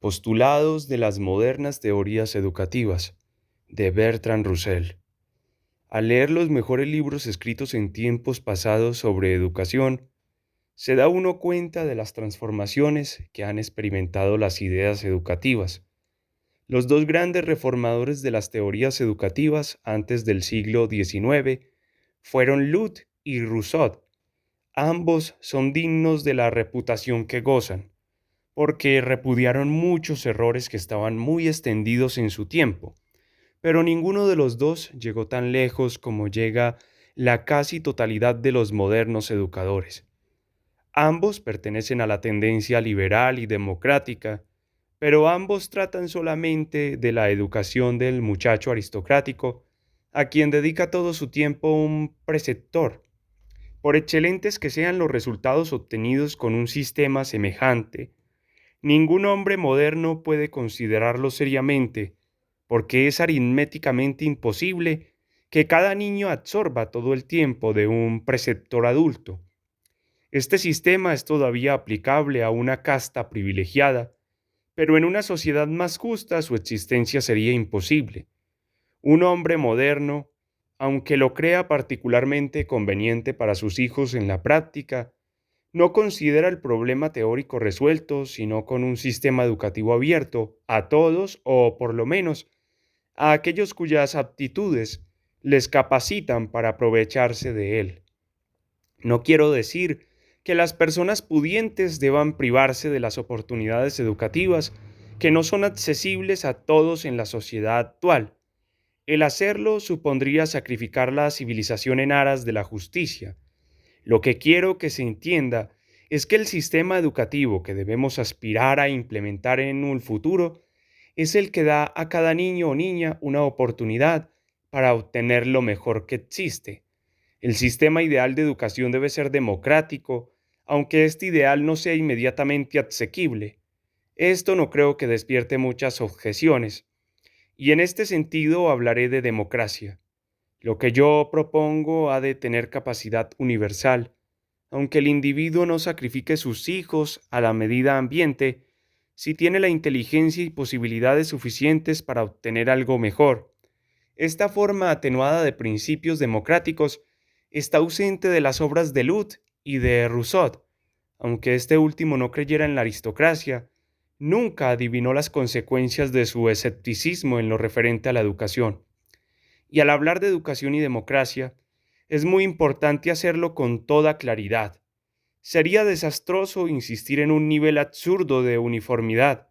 Postulados de las modernas teorías educativas, de Bertrand Russell. Al leer los mejores libros escritos en tiempos pasados sobre educación, se da uno cuenta de las transformaciones que han experimentado las ideas educativas. Los dos grandes reformadores de las teorías educativas antes del siglo XIX fueron Luth y Rousseau. Ambos son dignos de la reputación que gozan, porque repudiaron muchos errores que estaban muy extendidos en su tiempo, pero ninguno de los dos llegó tan lejos como llega la casi totalidad de los modernos educadores. Ambos pertenecen a la tendencia liberal y democrática, pero ambos tratan solamente de la educación del muchacho aristocrático, a quien dedica todo su tiempo un preceptor. Por excelentes que sean los resultados obtenidos con un sistema semejante, ningún hombre moderno puede considerarlo seriamente, porque es aritméticamente imposible que cada niño absorba todo el tiempo de un preceptor adulto. Este sistema es todavía aplicable a una casta privilegiada, pero en una sociedad más justa su existencia sería imposible. Un hombre moderno, aunque lo crea particularmente conveniente para sus hijos en la práctica, no considera el problema teórico resuelto, sino con un sistema educativo abierto a todos o, por lo menos, a aquellos cuyas aptitudes les capacitan para aprovecharse de él. No quiero decir que las personas pudientes deban privarse de las oportunidades educativas que no son accesibles a todos en la sociedad actual. El hacerlo supondría sacrificar la civilización en aras de la justicia. Lo que quiero que se entienda es que el sistema educativo que debemos aspirar a implementar en un futuro es el que da a cada niño o niña una oportunidad para obtener lo mejor que existe. El sistema ideal de educación debe ser democrático, aunque este ideal no sea inmediatamente asequible. Esto no creo que despierte muchas objeciones, y en este sentido hablaré de democracia. Lo que yo propongo ha de tener capacidad universal, aunque el individuo no sacrifique sus hijos a la medida ambiente, si tiene la inteligencia y posibilidades suficientes para obtener algo mejor. Esta forma atenuada de principios democráticos está ausente de las obras de Luth y de Rousseau. Aunque este último no creyera en la aristocracia, nunca adivinó las consecuencias de su escepticismo en lo referente a la educación. Y al hablar de educación y democracia, es muy importante hacerlo con toda claridad. Sería desastroso insistir en un nivel absurdo de uniformidad.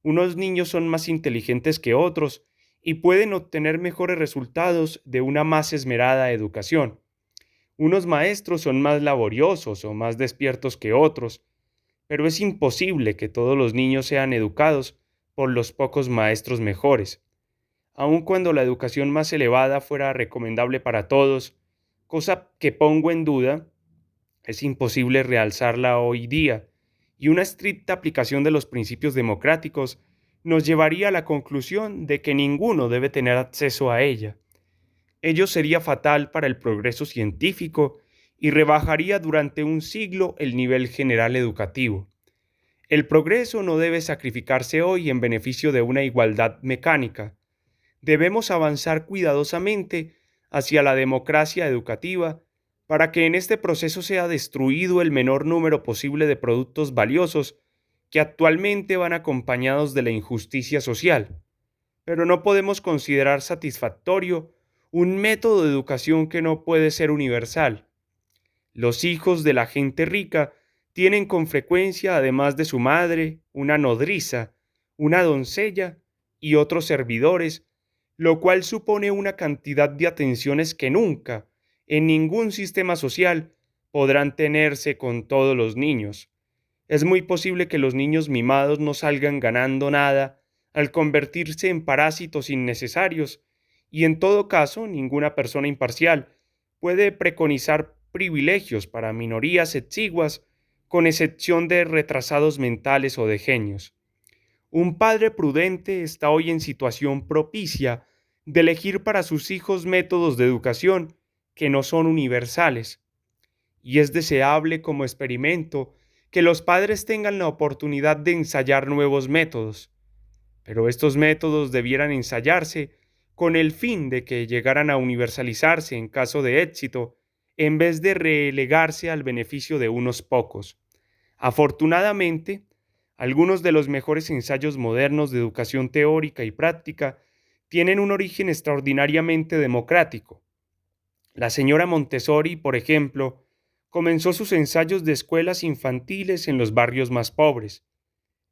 Unos niños son más inteligentes que otros y pueden obtener mejores resultados de una más esmerada educación. Unos maestros son más laboriosos o más despiertos que otros, pero es imposible que todos los niños sean educados por los pocos maestros mejores. Aun cuando la educación más elevada fuera recomendable para todos, cosa que pongo en duda, es imposible realzarla hoy día, y una estricta aplicación de los principios democráticos nos llevaría a la conclusión de que ninguno debe tener acceso a ella. Ello sería fatal para el progreso científico y rebajaría durante un siglo el nivel general educativo. El progreso no debe sacrificarse hoy en beneficio de una igualdad mecánica. Debemos avanzar cuidadosamente hacia la democracia educativa para que en este proceso sea destruido el menor número posible de productos valiosos que actualmente van acompañados de la injusticia social. Pero no podemos considerar satisfactorio un método de educación que no puede ser universal. Los hijos de la gente rica tienen con frecuencia, además de su madre, una nodriza, una doncella y otros servidores, lo cual supone una cantidad de atenciones que nunca, en ningún sistema social, podrán tenerse con todos los niños. Es muy posible que los niños mimados no salgan ganando nada al convertirse en parásitos innecesarios, y en todo caso ninguna persona imparcial puede preconizar privilegios para minorías exiguas, con excepción de retrasados mentales o de genios. Un padre prudente está hoy en situación propicia de elegir para sus hijos métodos de educación que no son universales, y es deseable como experimento que los padres tengan la oportunidad de ensayar nuevos métodos, pero estos métodos debieran ensayarse con el fin de que llegaran a universalizarse en caso de éxito, en vez de relegarse al beneficio de unos pocos. Afortunadamente, algunos de los mejores ensayos modernos de educación teórica y práctica tienen un origen extraordinariamente democrático. La señora Montessori, por ejemplo, comenzó sus ensayos de escuelas infantiles en los barrios más pobres.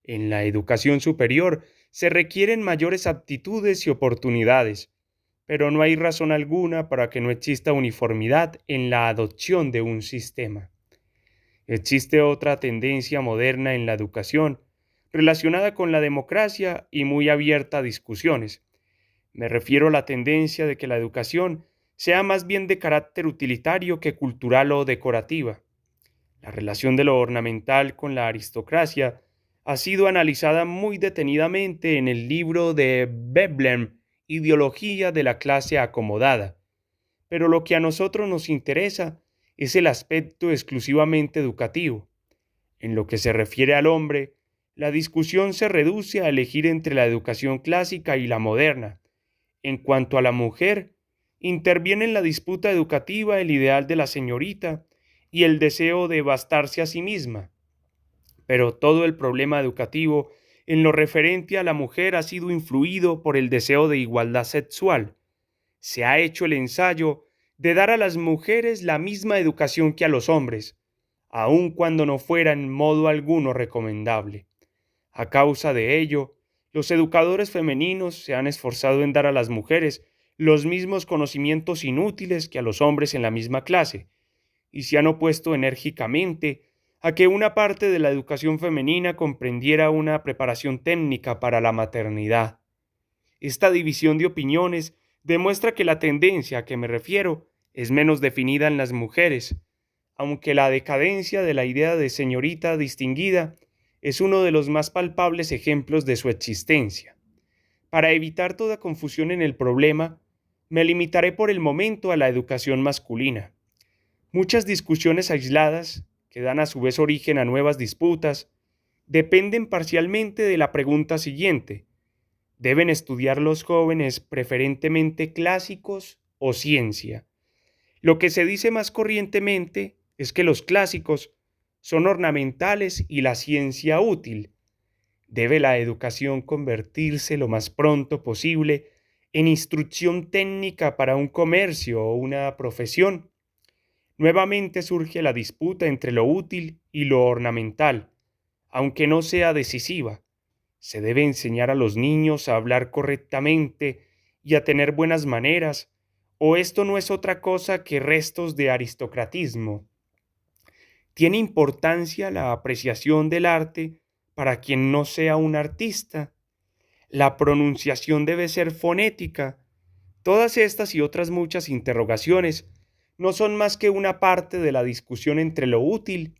En la educación superior se requieren mayores aptitudes y oportunidades, pero no hay razón alguna para que no exista uniformidad en la adopción de un sistema. Existe otra tendencia moderna en la educación, relacionada con la democracia y muy abierta a discusiones. Me refiero a la tendencia de que la educación sea más bien de carácter utilitario que cultural o decorativa. La relación de lo ornamental con la aristocracia ha sido analizada muy detenidamente en el libro de Veblen, Ideología de la clase acomodada, pero lo que a nosotros nos interesa es el aspecto exclusivamente educativo. En lo que se refiere al hombre, la discusión se reduce a elegir entre la educación clásica y la moderna. En cuanto a la mujer, interviene en la disputa educativa el ideal de la señorita y el deseo de bastarse a sí misma. Pero todo el problema educativo en lo referente a la mujer ha sido influido por el deseo de igualdad sexual. Se ha hecho el ensayo de dar a las mujeres la misma educación que a los hombres, aun cuando no fuera en modo alguno recomendable. A causa de ello, los educadores femeninos se han esforzado en dar a las mujeres los mismos conocimientos inútiles que a los hombres en la misma clase, y se han opuesto enérgicamente a que una parte de la educación femenina comprendiera una preparación técnica para la maternidad. Esta división de opiniones demuestra que la tendencia a que me refiero es menos definida en las mujeres, aunque la decadencia de la idea de señorita distinguida es uno de los más palpables ejemplos de su existencia. Para evitar toda confusión en el problema, me limitaré por el momento a la educación masculina. Muchas discusiones aisladas, que dan a su vez origen a nuevas disputas, dependen parcialmente de la pregunta siguiente: ¿deben estudiar los jóvenes preferentemente clásicos o ciencia? Lo que se dice más corrientemente es que los clásicos son ornamentales y la ciencia útil. ¿Debe la educación convertirse lo más pronto posible en instrucción técnica para un comercio o una profesión? Nuevamente surge la disputa entre lo útil y lo ornamental, aunque no sea decisiva. Se debe enseñar a los niños a hablar correctamente y a tener buenas maneras, o esto no es otra cosa que restos de aristocratismo. ¿Tiene importancia la apreciación del arte para quien no sea un artista? ¿La pronunciación debe ser fonética? Todas estas y otras muchas interrogaciones no son más que una parte de la discusión entre lo útil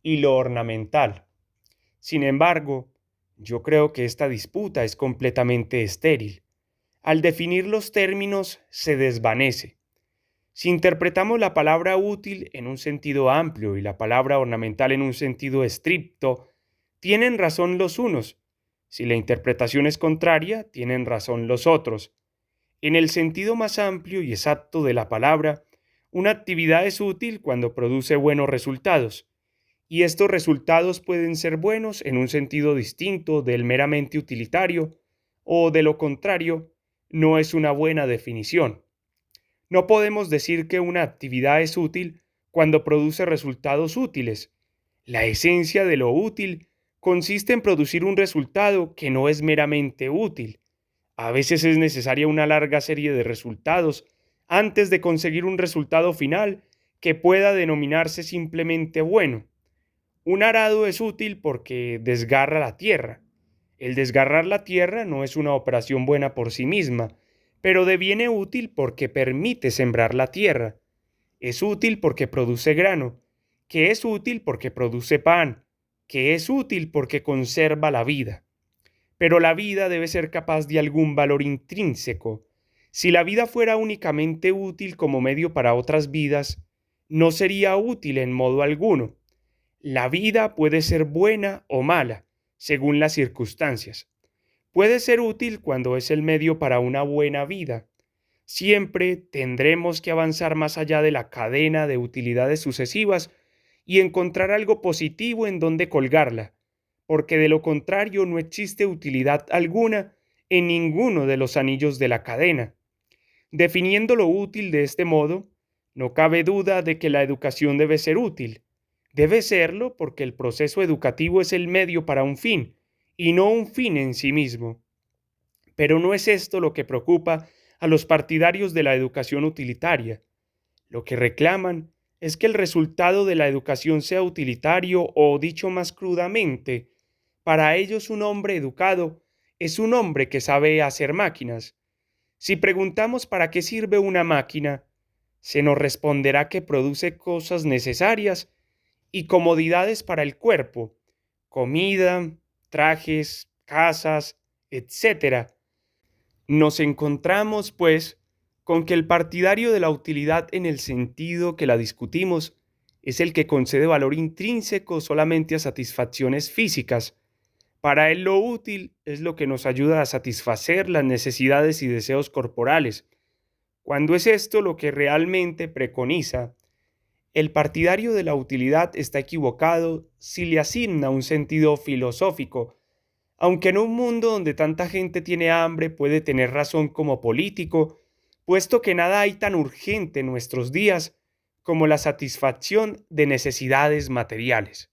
y lo ornamental. Sin embargo, yo creo que esta disputa es completamente estéril. Al definir los términos, se desvanece. Si interpretamos la palabra útil en un sentido amplio y la palabra ornamental en un sentido estricto, tienen razón los unos. Si la interpretación es contraria, tienen razón los otros. En el sentido más amplio y exacto de la palabra, una actividad es útil cuando produce buenos resultados, y estos resultados pueden ser buenos en un sentido distinto del meramente utilitario, o de lo contrario, no es una buena definición. No podemos decir que una actividad es útil cuando produce resultados útiles. La esencia de lo útil consiste en producir un resultado que no es meramente útil. A veces es necesaria una larga serie de resultados antes de conseguir un resultado final que pueda denominarse simplemente bueno. Un arado es útil porque desgarra la tierra. El desgarrar la tierra no es una operación buena por sí misma, pero deviene útil porque permite sembrar la tierra. Es útil porque produce grano, que es útil porque produce pan, que es útil porque conserva la vida. Pero la vida debe ser capaz de algún valor intrínseco. Si la vida fuera únicamente útil como medio para otras vidas, no sería útil en modo alguno. La vida puede ser buena o mala, según las circunstancias. Puede ser útil cuando es el medio para una buena vida. Siempre tendremos que avanzar más allá de la cadena de utilidades sucesivas y encontrar algo positivo en donde colgarla, porque de lo contrario no existe utilidad alguna en ninguno de los anillos de la cadena. Definiendo lo útil de este modo, no cabe duda de que la educación debe ser útil. Debe serlo porque el proceso educativo es el medio para un fin, y no un fin en sí mismo. Pero no es esto lo que preocupa a los partidarios de la educación utilitaria. Lo que reclaman es que el resultado de la educación sea utilitario o, dicho más crudamente, para ellos un hombre educado es un hombre que sabe hacer máquinas. Si preguntamos para qué sirve una máquina, se nos responderá que produce cosas necesarias y comodidades para el cuerpo, comida, trajes, casas, etcétera. Nos encontramos, pues, con que el partidario de la utilidad en el sentido que la discutimos es el que concede valor intrínseco solamente a satisfacciones físicas. Para él lo útil es lo que nos ayuda a satisfacer las necesidades y deseos corporales. Cuando es esto lo que realmente preconiza, el partidario de la utilidad está equivocado si le asigna un sentido filosófico, aunque en un mundo donde tanta gente tiene hambre puede tener razón como político, puesto que nada hay tan urgente en nuestros días como la satisfacción de necesidades materiales.